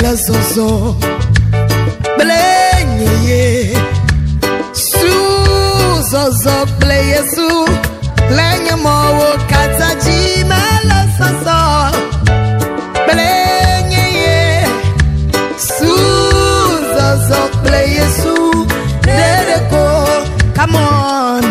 la zozo blenye su zozo pleye su lenye mo kataji mala zozo blenye su zozo pleye su dedeko. Come on.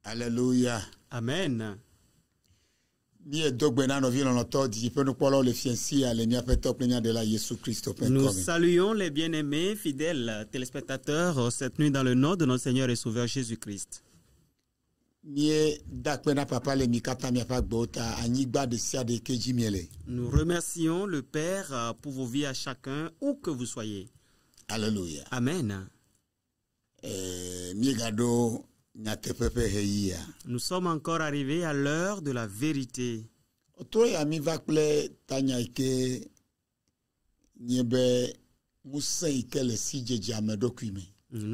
Alléluia. Amen. Nous saluons les bien-aimés fidèles téléspectateurs cette nuit dans le nom de notre Seigneur et Sauveur Jésus-Christ. Nous remercions le Père pour vos vies à chacun, où que vous soyez. Alléluia. Amen. Nous sommes encore arrivés à l'heure de la vérité.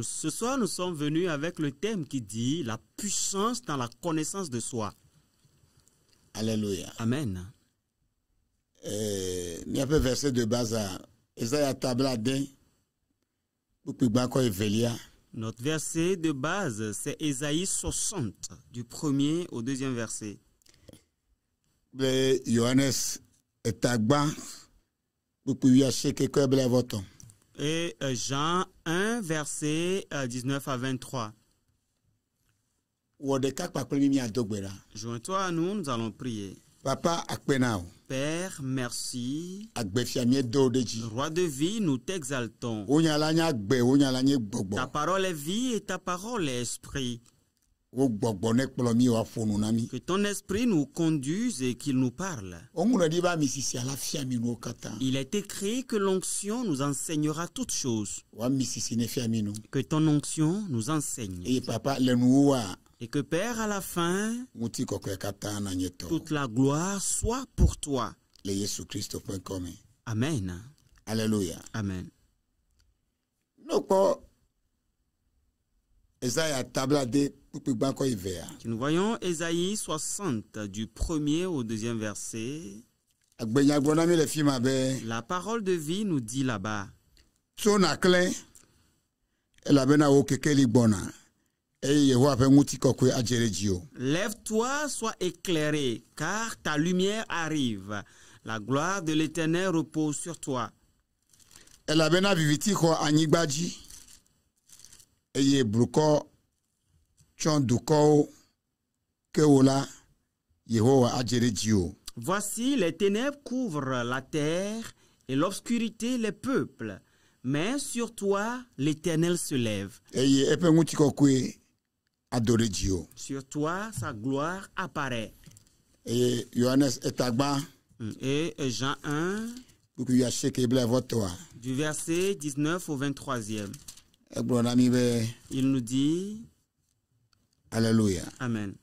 Ce soir, nous sommes venus avec le thème qui dit la puissance dans la connaissance de soi. Alléluia. Amen. Verset de base à Esaïe Tabladin, notre verset de base, c'est Ésaïe 60, du 1er au 2e verset. Et Jean 1, verset 19 à 23. Joins-toi à nous, nous allons prier. Papa Akpenao. Père, merci. Roi de vie, nous t'exaltons. Ta parole est vie et ta parole est esprit. Que ton esprit nous conduise et qu'il nous parle. Il est écrit que l'onction nous enseignera toutes choses. Que ton onction nous enseigne. Et que Père, à la fin, toute la gloire soit pour toi. Amen. Alléluia. Amen. Nous voyons Ésaïe 60 du 1er au 2e verset. La parole de vie nous dit là-bas. Lève-toi, sois éclairé, car ta lumière arrive. La gloire de l'Éternel repose sur toi. Voici, les ténèbres couvrent la terre et l'obscurité les peuples. Mais sur toi, l'Éternel se lève. Sur toi, sa gloire apparaît. Et Jean 1, du verset 19 au 23e. Il nous dit, Alléluia. Amen.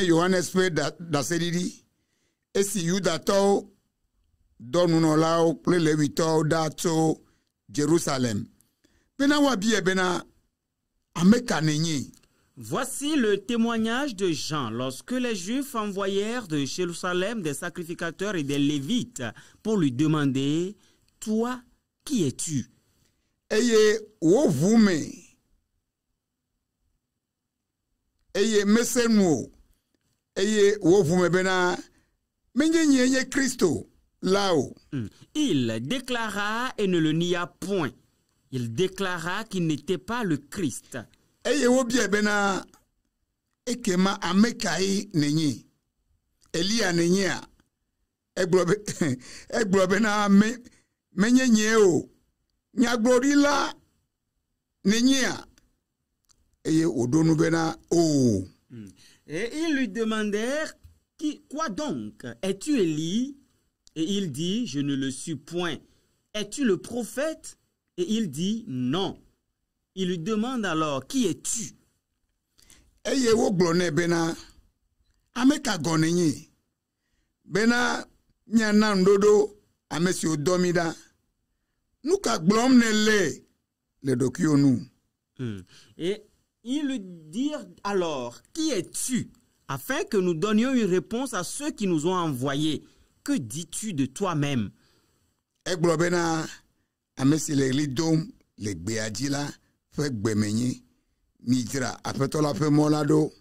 Johannes esi Yudato donunolao plelewito dato Jérusalem. Bena wabie bena amekanenyi. Voici le témoignage de Jean lorsque les Juifs envoyèrent de Jérusalem des sacrificateurs et des Lévites pour lui demander, toi, qui es-tu? Eye wovume. Eye mesenwo. Eye wovume bena Christo là-haut. Il déclara et ne le nia point. Il déclara qu'il n'était pas le Christ. Eye wobie bena ekema amekai nenyi. Elia nenyi a eglobe na menyenye o. Nyaglorila nenyi a eye odonu bena o. Et ils lui demandèrent, quoi donc? Es-tu Élie? Et il dit, je ne le suis point. Es-tu le prophète? Et il dit, non. Il lui demande alors, qui es-tu? Et ameka gonenye bena nyana ndodo amesi odomida nuka glom nele le dokio nous. Et il lui dit alors, qui es-tu? Afin que nous donnions une réponse à ceux qui nous ont envoyés. Que dis-tu de toi-même? E globena amesi le lidom le gbeadila fe gbemenye midra apetola fe molado.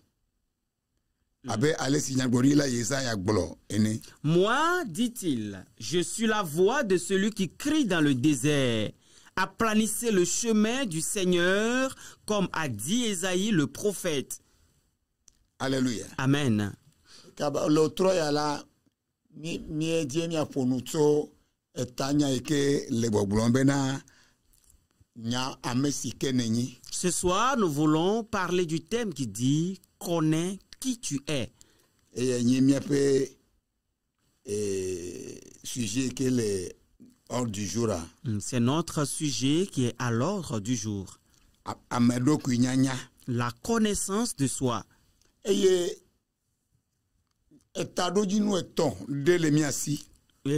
Moi, dit-il, je suis la voix de celui qui crie dans le désert. Aplanissez le chemin du Seigneur, comme a dit Ésaïe le prophète. Alléluia. Amen. Ce soir, nous voulons parler du thème qui dit « Connais qui tu es ». C'est notre sujet qui est à l'ordre du jour. La connaissance de soi. Et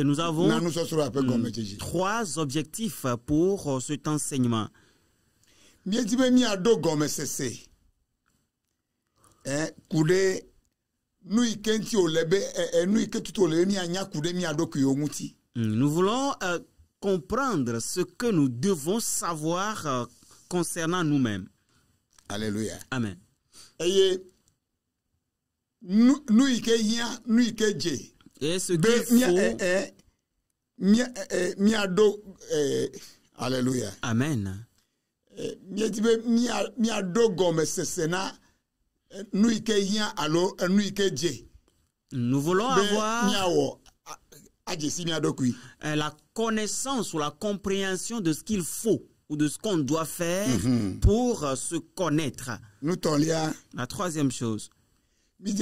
nous avons trois objectifs pour cet enseignement. Nous voulons comprendre ce que nous devons savoir concernant nous-mêmes. Alléluia. Amen. Et ce qu'il faut... Alléluia. Amen. Nous voulons avoir la connaissance ou la compréhension de ce qu'il faut ou de ce qu'on doit faire pour se connaître. La troisième chose. Nous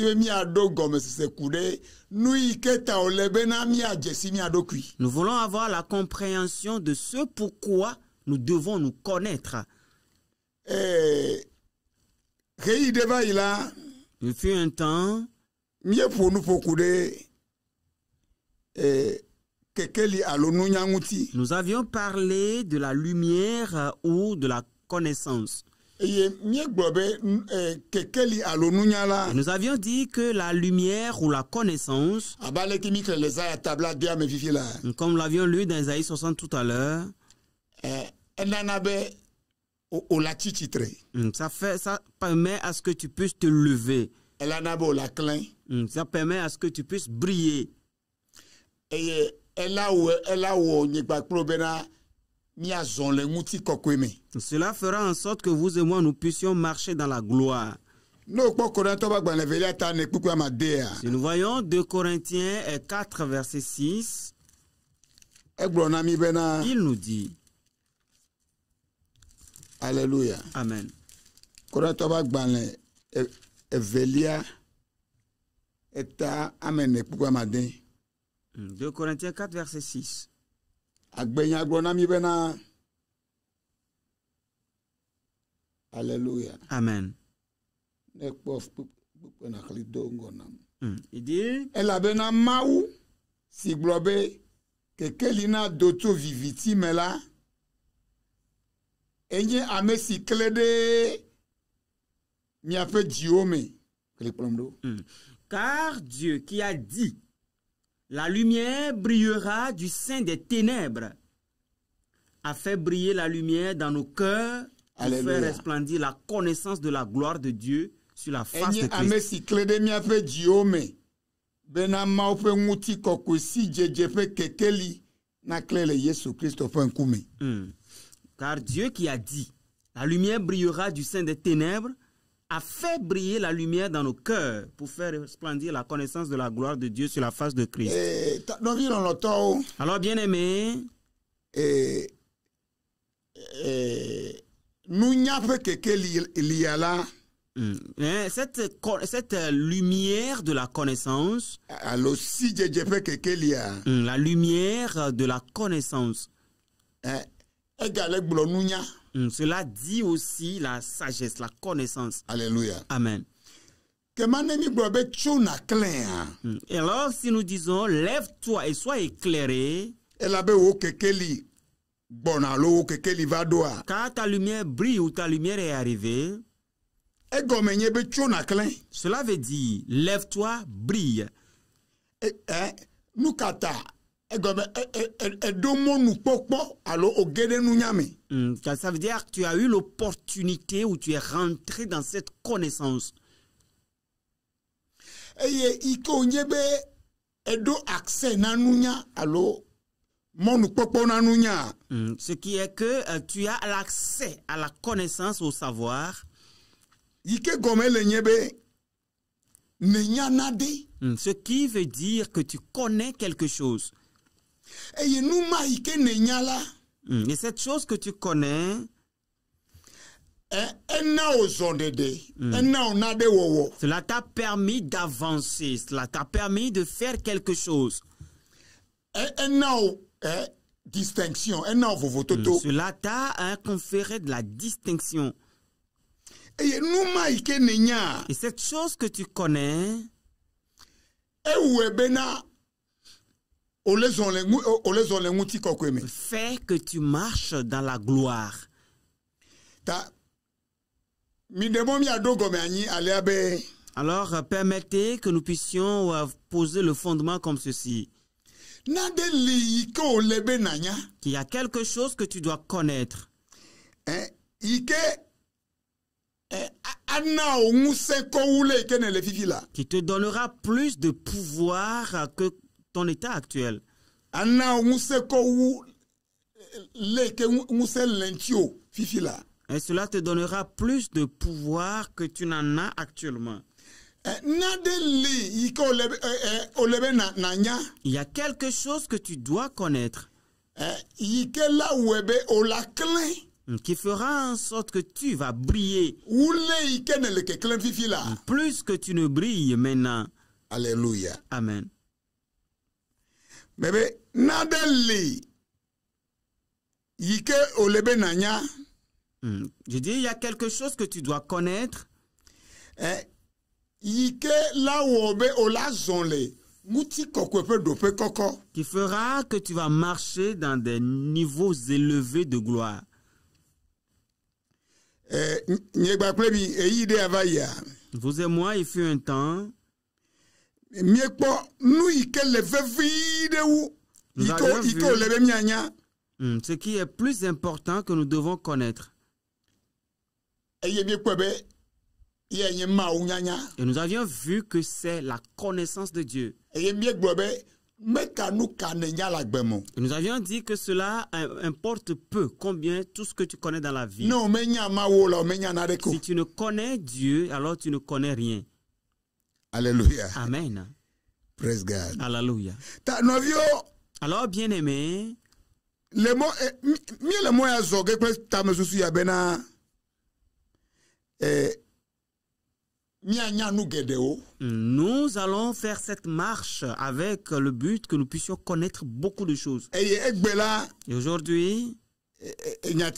voulons avoir la compréhension de ce pourquoi nous devons nous connaître. Il fut un temps nous avions parlé de la lumière ou de la connaissance. Et nous avions dit que la lumière ou la connaissance, comme l'avions lu dans Isaïe 60 tout à l'heure, ça permet à ce que tu puisses te lever. Ça permet à ce que tu puisses briller. Cela fera en sorte que vous et moi nous puissions marcher dans la gloire. Si nous voyons 2 Corinthiens 4 verset 6, il nous dit, Alléluia. Amen. 2 Corinthiens 4 verset 6. Alléluia. Amen. Il dit, elle a ben maou si globe que kelina doto viviti mela enye ame si clede mi a fait diome. Car Dieu qui a dit, la lumière brillera du sein des ténèbres, a fait briller la lumière dans nos cœurs pour faire resplendir la connaissance de la gloire de Dieu sur la face de Christ. Car Dieu qui a dit, la lumière brillera du sein des ténèbres, a fait briller la lumière dans nos cœurs pour faire resplendir la connaissance de la gloire de Dieu sur la face de Christ. Alors, bien-aimés, cette lumière de la connaissance, la lumière de la connaissance, cela dit aussi la sagesse, la connaissance. Alléluia. Amen. Et alors, si nous disons, lève-toi et sois éclairé, car ta lumière brille ou ta lumière est arrivée, cela veut dire, lève-toi, brille. Ça veut dire que tu as eu l'opportunité ou tu es rentré dans cette connaissance. Ce qui est que tu as l'accès à la connaissance, au savoir. Ce qui veut dire que tu connais quelque chose. Et cette chose que tu connais, cela t'a permis d'avancer, cela t'a permis de faire quelque chose. Cela t'a conféré de la distinction. Et cette chose que tu connais, fait que tu marches dans la gloire. Alors, permettez que nous puissions poser le fondement comme ceci. Qu'il y a quelque chose que tu dois connaître. Qui te donnera plus de pouvoir que ton état actuel. Et cela te donnera plus de pouvoir que tu n'en as actuellement. Il y a quelque chose que tu dois connaître. Qui fera en sorte que tu vas briller. Plus que tu ne brilles maintenant. Alléluia. Amen. Je dis, il y a quelque chose que tu dois connaître. Qui fera que tu vas marcher dans des niveaux élevés de gloire. Vous et moi, il fut un temps. Nous avions vu ce qui est plus important que nous devons connaître. Et nous avions vu que c'est la connaissance de Dieu. Et nous avions dit que cela importe peu, combien tout ce que tu connais dans la vie. Si tu ne connais Dieu, alors tu ne connais rien. Alléluia. Amen. Praise God. Alléluia. Alors, bien-aimé, nous allons faire cette marche avec le but que nous puissions connaître beaucoup de choses. Et aujourd'hui, la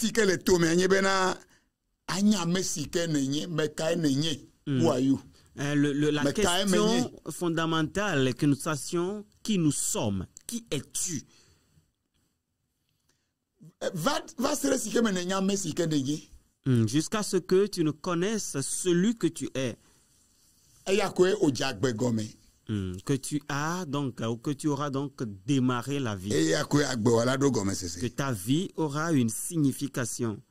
question fondamentale est que nous sachions qui nous sommes. Qui es-tu? Jusqu'à ce que tu ne connaisses celui que tu es. Que tu as donc, ou que tu auras donc démarré la vie. Que ta vie aura une signification.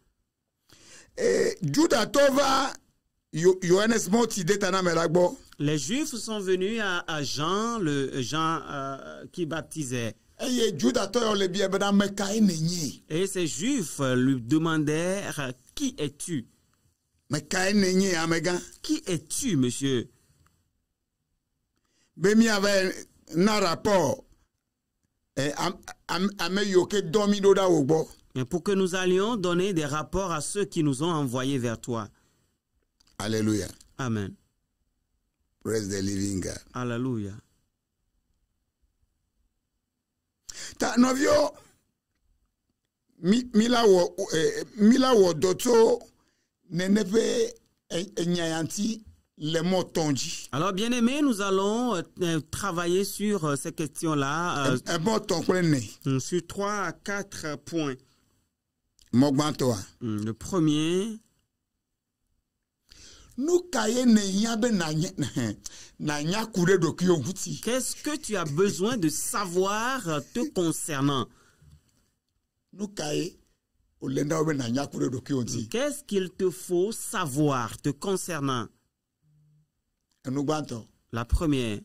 Les Juifs sont venus à Jean, qui baptisait. Et ces Juifs lui demandèrent, qui es-tu? Qui es-tu, monsieur? Pour que nous allions donner des rapports à ceux qui nous ont envoyés vers toi. Alléluia. Amen. Praise the living God. Alléluia. Ta novio mila wo doto nenepe enyayanti Alors, bien-aimés, nous allons travailler sur ces questions-là. Sur 3 à 4 points. Le premier. Qu'est-ce que tu as besoin de savoir te concernant? Qu'est-ce qu'il te faut savoir te concernant? La première.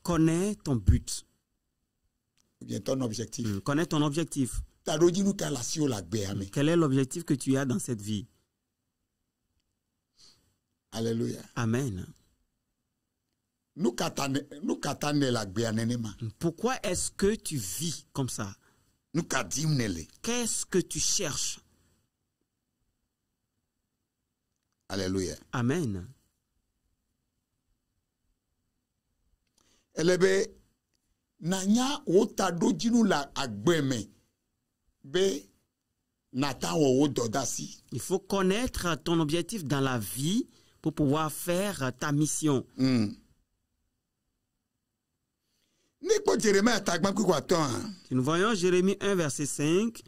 Connais ton but. Ton objectif. Connais ton objectif. Quel est l'objectif que tu as dans cette vie? Alléluia. Amen. Pourquoi est-ce que tu vis comme ça? Qu'est-ce que tu cherches? Alléluia. Amen. Elebe nanya otadojinu la agbeme be natan wo dodasi. Il faut connaître ton objectif dans la vie pour pouvoir faire ta mission. Si nous voyons Jérémie 1, verset 5.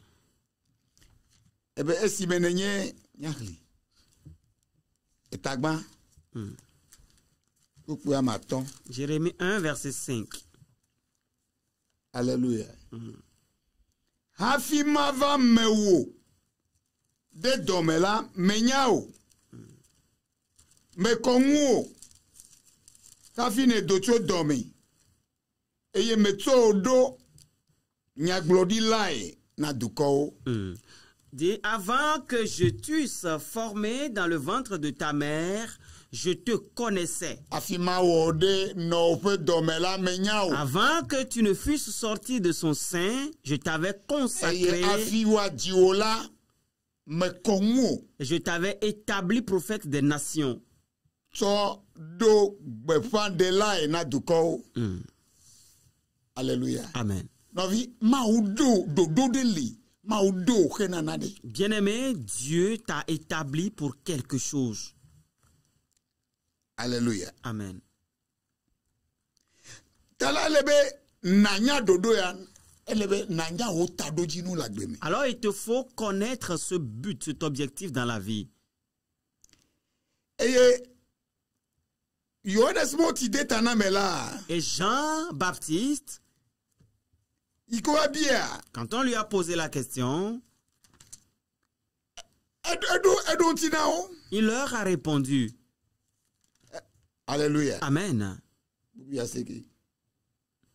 Jérémie 1, verset 5. Alléluia. Hafimava mewo de domela menyao me konwo kafine docho domi eye meto do nyaglodi lai na duko. Dis, avant que je t'eusse formé dans le ventre de ta mère, je te connaissais. Avant que tu ne fusses sorti de son sein, je t'avais consacré. Je t'avais établi prophète des nations. Alléluia. Amen. Bien-aimé, Dieu t'a établi pour quelque chose. Alléluia. Amen. Alors il te faut connaître ce but, cet objectif dans la vie. Et Jean-Baptiste, quand on lui a posé la question, il leur a répondu. Alléluia. Amen.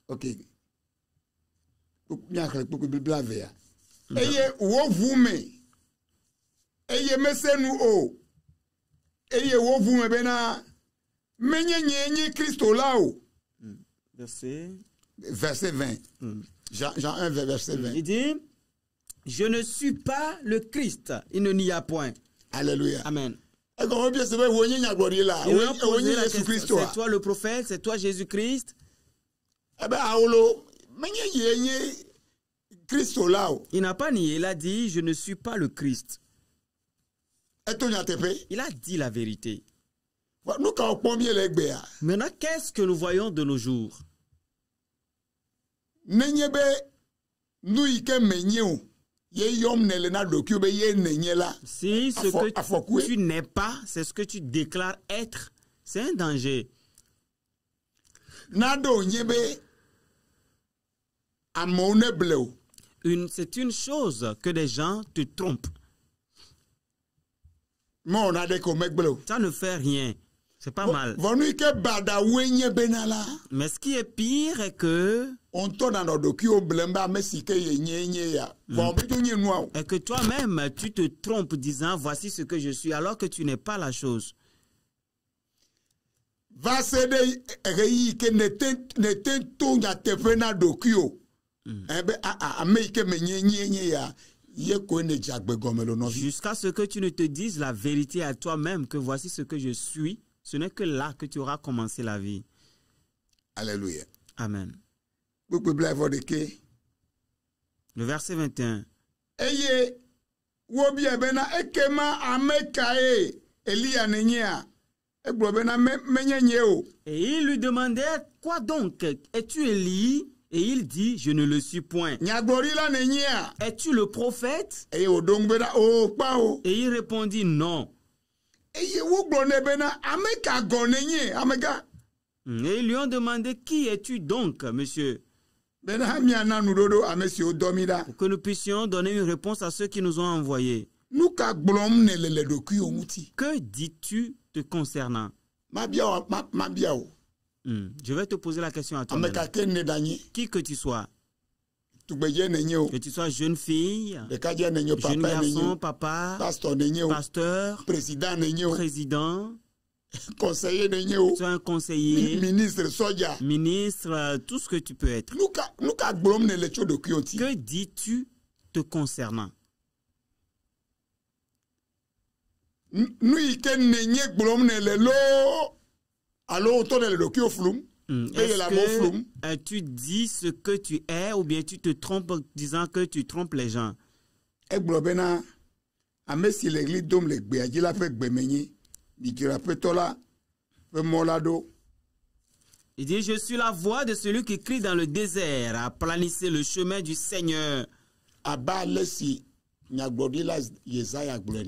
Ok. Eye wo vume. Eye mesenu o. Eye wo vume bena menye Christo lao. Verset 20. Jean 1, verset 20. Il dit, je ne suis pas le Christ. Il ne n'y a point. Alléluia. Amen. C'est toi le prophète, c'est toi Jésus-Christ. Il n'a pas nié, il a dit, je ne suis pas le Christ. Il a dit la vérité. Maintenant, qu'est-ce que nous voyons de nos jours? Si ce que tu n'es pas, c'est ce que tu déclares être, c'est un danger. C'est une chose que des gens te trompent. Ça ne fait rien. C'est pas mal. Mais ce qui est pire est que toi-même, tu te trompes disant voici ce que je suis alors que tu n'es pas la chose. Jusqu'à ce que tu ne te dises la vérité à toi-même que voici ce que je suis. Ce n'est que là que tu auras commencé la vie. Alléluia. Amen. Le verset 21. Et il lui demandait, quoi donc? Es-tu Élie? Et il dit, je ne le suis point. Es-tu le prophète? Et il répondit, non. Et ils lui ont demandé, qui es-tu donc, monsieur? Pour que nous puissions donner une réponse à ceux qui nous ont envoyés. Que dis-tu te concernant? Je vais te poser la question à toi. Qui que tu sois. Que tu sois jeune fille, jeune garçon, papa, pasteur, président, conseiller, tu sois un conseiller, ministre, tout ce que tu peux être. Que dis-tu te concernant? Est-ce que tu dis ce que tu es ou bien tu te trompes en disant que tu trompes les gens? Il dit, je suis la voix de celui qui crie dans le désert, aplanissez le chemin du Seigneur.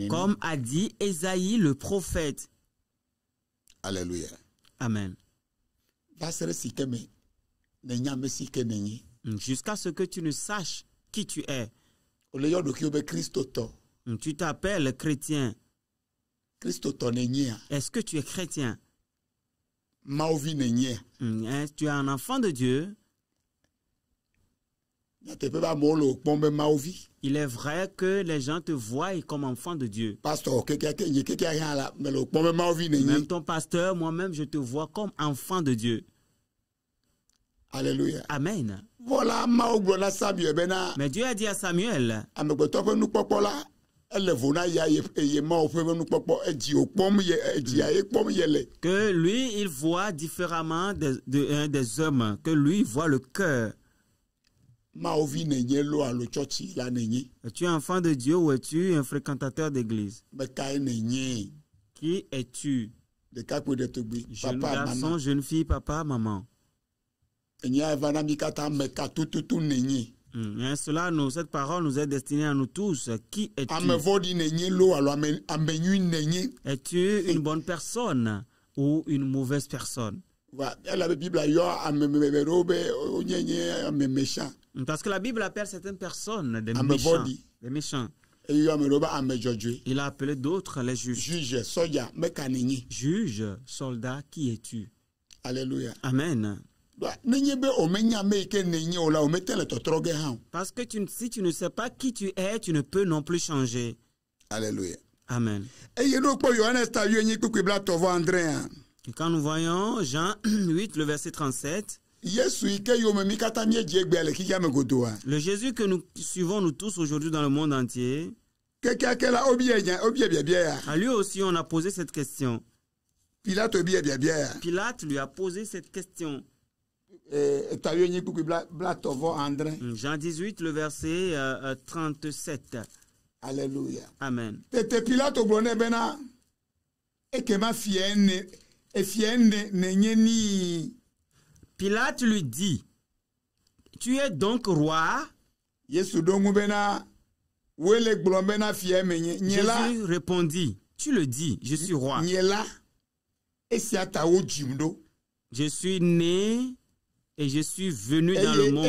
Comme a dit Ésaïe le prophète. Alléluia. Amen. Jusqu'à ce que tu ne saches qui tu es. Tu t'appelles chrétien. Est-ce que tu es chrétien? Tu es un enfant de Dieu. Il est vrai que les gens te voient comme enfant de Dieu. Même ton pasteur, moi-même, je te vois comme enfant de Dieu. Alléluia. Amen. Voilà, mais Dieu a dit à Samuel que lui, il voit différemment des hommes, que lui voit le cœur. Es-tu enfant de Dieu ou es-tu un fréquentateur d'église? Qui es-tu? Jeune garçon, jeune fille, papa, maman. Cela, cette parole nous est destinée à nous tous. Qui es-tu? Es-tu une bonne personne ou une mauvaise personne? Parce que la Bible appelle certaines personnes des méchants. Des méchants. Il a appelé d'autres les juges. Juge, soldat, qui es-tu? Alléluia. Amen. Parce que si tu ne sais pas qui tu es, tu ne peux non plus changer. Alléluia. Amen. Et quand nous voyons Jean 8, le verset 37, le Jésus que nous suivons nous tous aujourd'hui dans le monde entier, à lui aussi on a posé cette question. Pilate lui a posé cette question. Jean 18, le verset 37. Alléluia. Amen. Pilate lui dit, tu es donc roi? Jésus répondit, tu le dis, je suis roi. Je suis né et je suis venu dans le monde.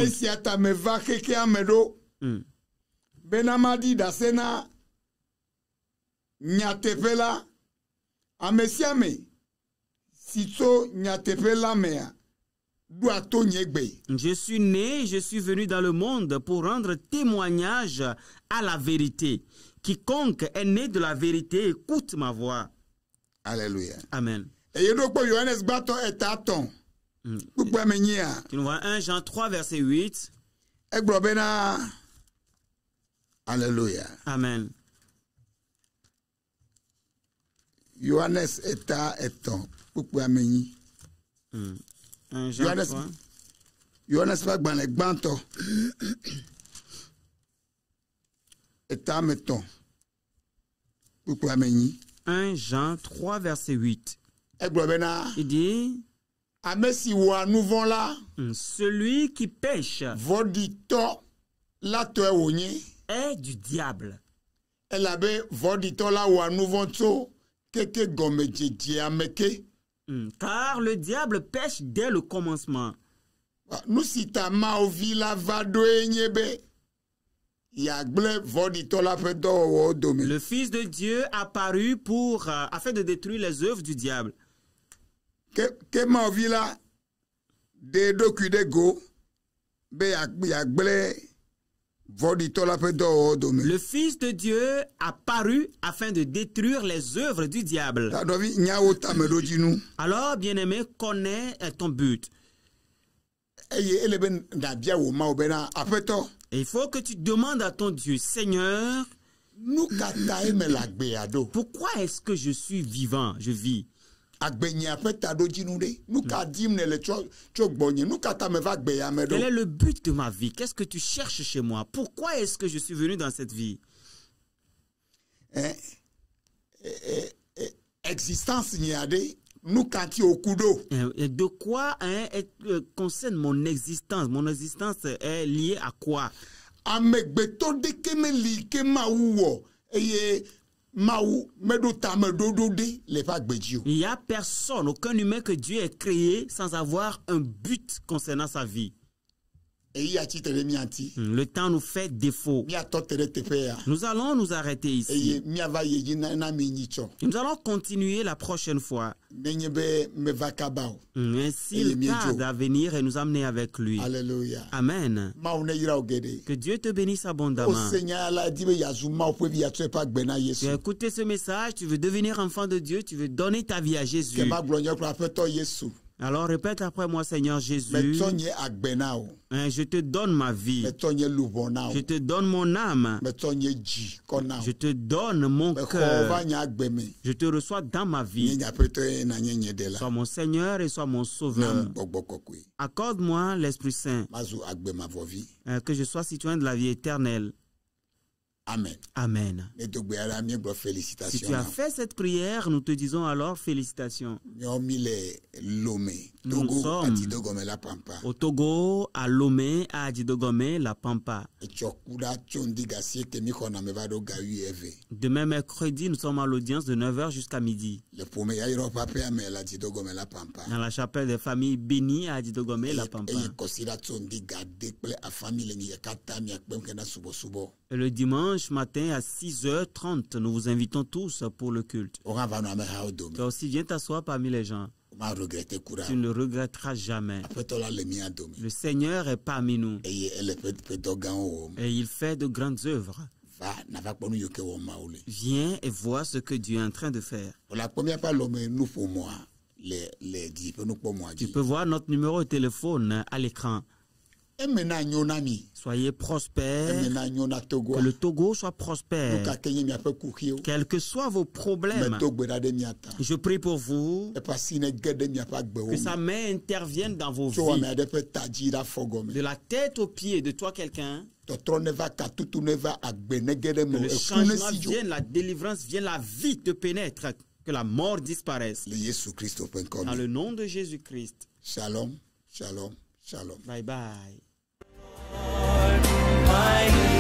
Je suis né et je suis venu dans le monde pour rendre témoignage à la vérité. Quiconque est né de la vérité écoute ma voix. Alléluia. Amen. Tu nous vois 1 Jean 3, verset 8. Alléluia. Amen. Johannes eta eton. Pourquoi amenyi? 1 Jean 3. Johannes va gban le gbanto. Eta meton. Pourquoi amenyi? 1 Jean 3, verset 8. Il dit, celui qui pêche est du diable. Car le diable pêche dès le commencement. Le Fils de Dieu apparu afin de détruire les œuvres du diable. Le Fils de Dieu apparu afin de détruire les œuvres du diable. Alors, bien-aimé, connais ton but. Et il faut que tu demandes à ton Dieu, Seigneur, pourquoi est-ce que je suis vivant, je vis? Quel est le but de ma vie? Qu'est-ce que tu cherches chez moi? Pourquoi est-ce que je suis venu dans cette vie? Et de quoi concerne mon existence? Mon existence est liée à quoi? Il n'y a personne, aucun humain que Dieu ait créé sans avoir un but concernant sa vie. Le temps nous fait défaut. Nous allons nous arrêter ici. Nous allons continuer la prochaine fois. Ainsi, il tarde à venir et nous amener avec lui. Alléluia. Amen. Que Dieu te bénisse abondamment. Tu as écouté ce message, tu veux devenir enfant de Dieu, tu veux donner ta vie à Jésus. Alors répète après moi, Seigneur Jésus, je te donne ma vie, je te donne mon âme, je te donne mon cœur, je te reçois dans ma vie. Sois mon Seigneur et sois mon Sauveur. Accorde-moi l'Esprit Saint, que je sois citoyen de la vie éternelle. Amen. Amen. Si tu as fait cette prière, nous te disons alors félicitations. Nous sommes au Togo, à Lomé, à Adidogomé, la Pampa. Demain mercredi, nous sommes à l'audience de 9h jusqu'à midi. Dans la chapelle des familles bénies à Adidogomé, la Pampa. Et le dimanche matin à 6h30, nous vous invitons tous pour le culte. Toi aussi, viens t'asseoir parmi les gens. Tu ne regretteras jamais. Le Seigneur est parmi nous. Et il fait de grandes œuvres. Viens et vois ce que Dieu est en train de faire. Tu peux voir notre numéro de téléphone à l'écran. Soyez prospères, que le Togo soit prospère. Quels que soient vos problèmes, je prie pour vous que sa main intervienne dans vos vies. De la tête aux pieds de toi quelqu'un, que le changement vienne, la délivrance vienne, la vie te pénètre, que la mort disparaisse. Dans le nom de Jésus-Christ. Shalom, shalom, shalom. Bye bye. My